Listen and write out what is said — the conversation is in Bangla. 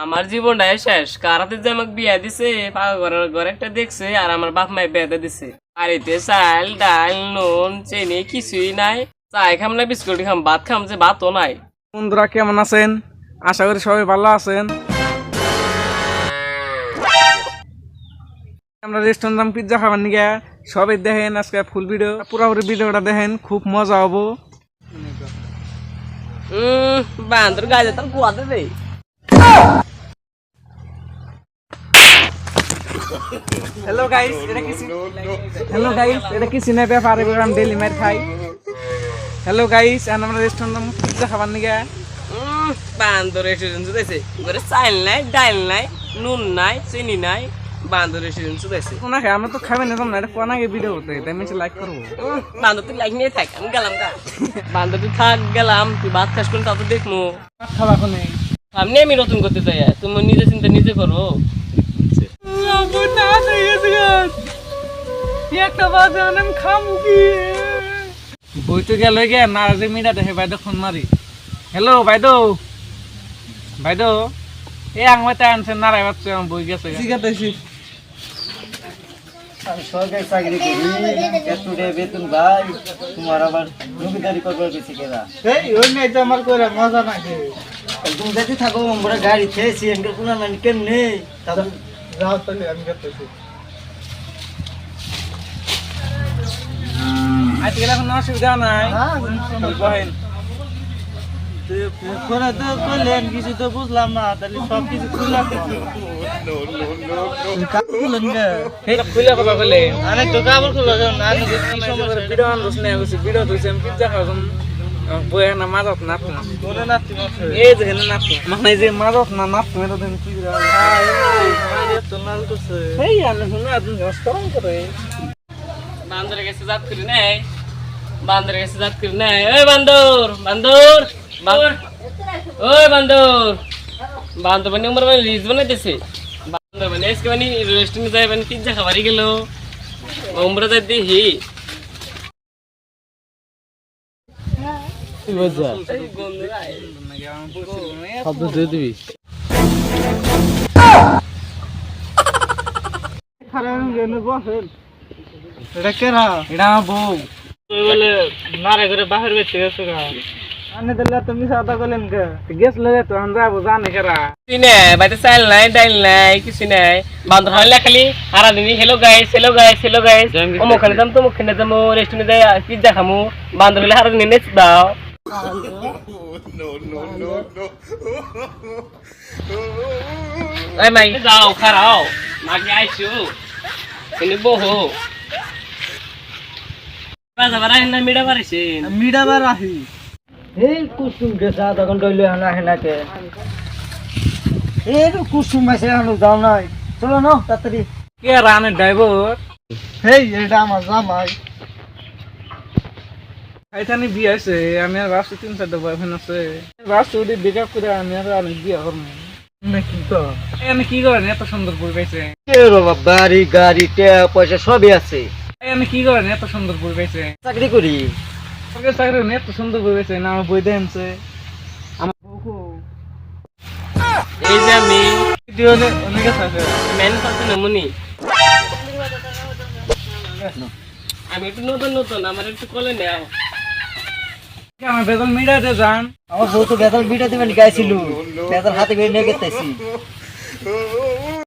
আমার জীবনটাই শেষ। কারাতে যে আমাকে বিয়া দিছে, পাকা ঘরের ঘর একটা দেখছে, আর আমার বাপ মাই বেঁধে দিছে। বাড়িতে চাল ডাল নুন চিনি কিছুই নাই। চাই খাম না বিস্কুট খাম, ভাত খাম যে ভাতও নাই। বন্ধুরা কেমন আছেন? আশা করি সবাই ভালো আছেন। আমরা রেস্টুরেন্ট পিৎজা খাবার নিয়ে সবাই দেখেন আজকে ফুল ভিডিও, পুরোপুরি ভিডিওটা দেখেন, খুব মজা হবো। বান্দর গায়ে তার কুয়াতে দে। হ্যালো গাইস, এটা কি সিনে ব্যাপার, এবার আমি ডেলি মার খাই। হ্যালো গাইস, আমরা রেস্টুরেন্ট পিৎজা খাবার নিয়ে বান্দর রেস্টুরেন্ট চুদাইছে। ঘরে চাল নাই ডাল নাই নুন নাই চিনি নাই, বান্দর রেস্টুরেন্ট চুদাইছে। শোনা খাই, আমরা তো খাবেন না, এটা কোন আগে ভিডিও হতে, তাই আমি লাইক করবো। বান্দর তুই লাইক নিয়ে থাক, আমি গেলাম গা। বান্দর তুই থাক, গেলাম। তুই ভাত খাস কোন, তা তো দেখবো। খাওয়া কোনে সামনে আমি নতুন করতে চাই, তুমি নিজে চিন্তা নিজে করো। একটা বাজে আমি খামু কি বই তো গেল গে না, যে মিডা দেখে বাইদো ফোন মারি। হ্যালো বাইদো, এ আংমাতে আনছেন নারায় বাচ্চা বই গেছে। আমি সরকারি চাকরি করি, এতটা বেতন ভাই, তোমার আবার জমিদারি করবার বেশি কেনা। ওই মেয়ে তো আমার করে মজা নাকি, তুমি যেতে থাকো আমরা গাড়ি খেয়েছি, এনকে কোনো মানে কেমনে যাও তাহলে আমি করতেছি। আজকে এখন অসুবিধা নাই, বহেন করে তো করলেন, কিছু তো বুঝলাম না, তাহলে সব কিছু খুললাম খুলে কথা বলে আরে তো কাপড় খুললো আমি ভিডিও আনছ না, ভিডিও তুইছে আমি পিজ্জা খাওয়াম বই না মাদক নাপ বলে না এই যে হেন নাপ মানে যে মাদক না নাপ মেরে দেন কি এই আমি শুনে আপনি নমস্কার করে বান্দরের কাছে জাত করি নাই, বান্দরের কাছে জাত করি নাই। ওই বান্দর বান্দর বান্দর, ওই বান্দর বান্দর মানে উমর মানে রিজ বানাইতেছে। বান্দর মানে আজকে মানে রেস্টুরেন্টে যাই মানে পিজ্জা খাবারই গেল, উমরা যাই দেখি শব্দ দিয়ে দিবি। এটা কেরা এটা আমার বউ বলে নারে করে বাহির বেঁচে গেছে গা আনে দিলে তুমি সাদা করলেন কে গেছিল তো আমি যাবো জানি কেরা চিনে বাইতে চাল নাই ডাইল নাই কিছু নাই। বান্দর হইলে খালি হারা দিনই hello guys hello guys hello guys, অমুখানে যাম তমুখানে যাবো, রেস্টুরেন্টে যাই পিজ্জা খামু। বান্দর হইলে হারা দিনে নেচ দাও। এই মাই যাও খারাও মাকে আইসু তুমি বহু বাজা বারা না মিডা বারিছে মিডা বার আহি এই কুসুম কে সাদা ঘন্টা হইলো না হেনাকে এই তো কুসুম মাসে আনো যাও নাই, চলো না তাড়াতাড়ি। কে রানের ড্রাইভার হেই এটা আমার জামাই। এখানে বিয়ে আছে, আমি আর রাষ্ট্র 3-4টা বয়ফ্রেন্ড আছে। রাষ্ট্র ওদের বেকআপ করে আমি আর অনেক বিয়ে করবো নাকি তো আমি কি করেন এত সুন্দর বই পাইছে, কে বাবা, বাড়ি গাড়ি টাকা পয়সা সবই আছে। আমি কি করেন এত সুন্দর বই পাইছে, চাকরি করি সরকারি চাকরি নেই, এত সুন্দর বই পাইছে না, আমার বই দেখছে আমার বউকে এই যে আমি ভিডিও অনেক আছে মেন পাচ্ছি না মুনি। আমি একটু নতুন নতুন, আমার একটু কলে নেও। আমার বেতন মিটাতে যান। আমার বউ তো বেতন বিটা দিবেন গাইছিল, বেতন হাতে বের নিয়ে গেতেছি।